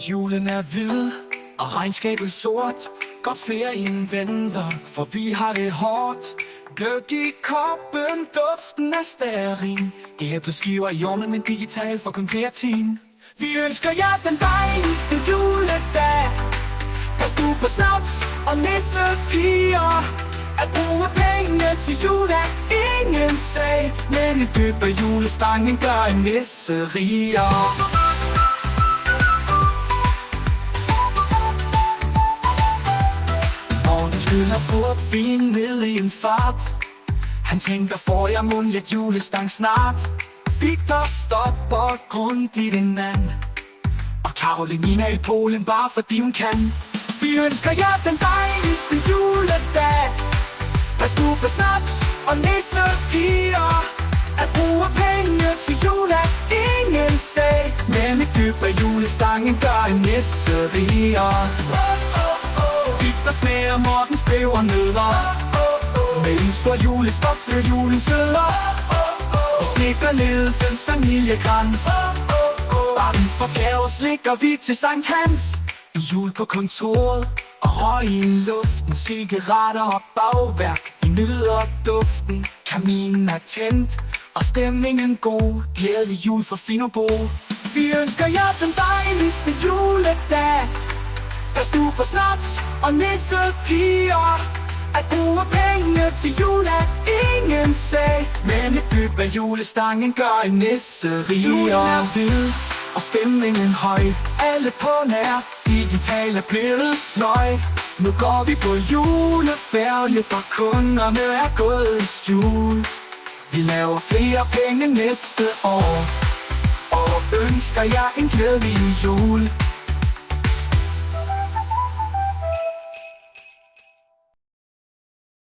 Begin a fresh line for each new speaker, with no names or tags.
Julen er hvid, og regnskabet sort. Godt ferien venter, for vi har det hårdt. Gløgg i koppen, duften af stearin. Æbleskiver i ovnen, men digital for kun kreatin. Vi ønsker jer den dejligste juledag. Pas nu på snaps og nissepiger. At bruge penge til jul er ingen sag, men et dyb af julestangen gør en nisse rigere. Skyller portvin ned i en fart. Han tænker, får jeg mundlet julestang snart. Victor stopper grundigt en anden, og Carolina i Polen, bare fordi hun kan. Vi ønsker jer den dejligste juledag. Pas nu på snaps og nissepiger. At bruge penge til jul er ingen sag, men et dyb af julestangen gør en nisse rigere. Victor smager Mortens pebernødder. Med en stor julestok bliver julen sødere. Vi slikker ledelsens familiekrans. Bare vi får gave slikker vi til Sankt Hans. Jul på kontoret og røg i luften. Cigaretter og bagværk, vi nyder duften. Kaminen er tændt og stemningen god. Glædelig jul for Finobo. Vi ønsker jer den dejligste juledag. Pas nu på snaps og nissepiger. At bruge penge til jul er ingen sag, men et dyb af julestangen gør en nisse rigere. Julen er hvid og stemningen høj. Alle på nær, digital er blevet sløj. Nu går vi på juleferie, for kunderne er gået i skjul. Vi laver flere penge næste år, og ønsker jer en glædelig jul.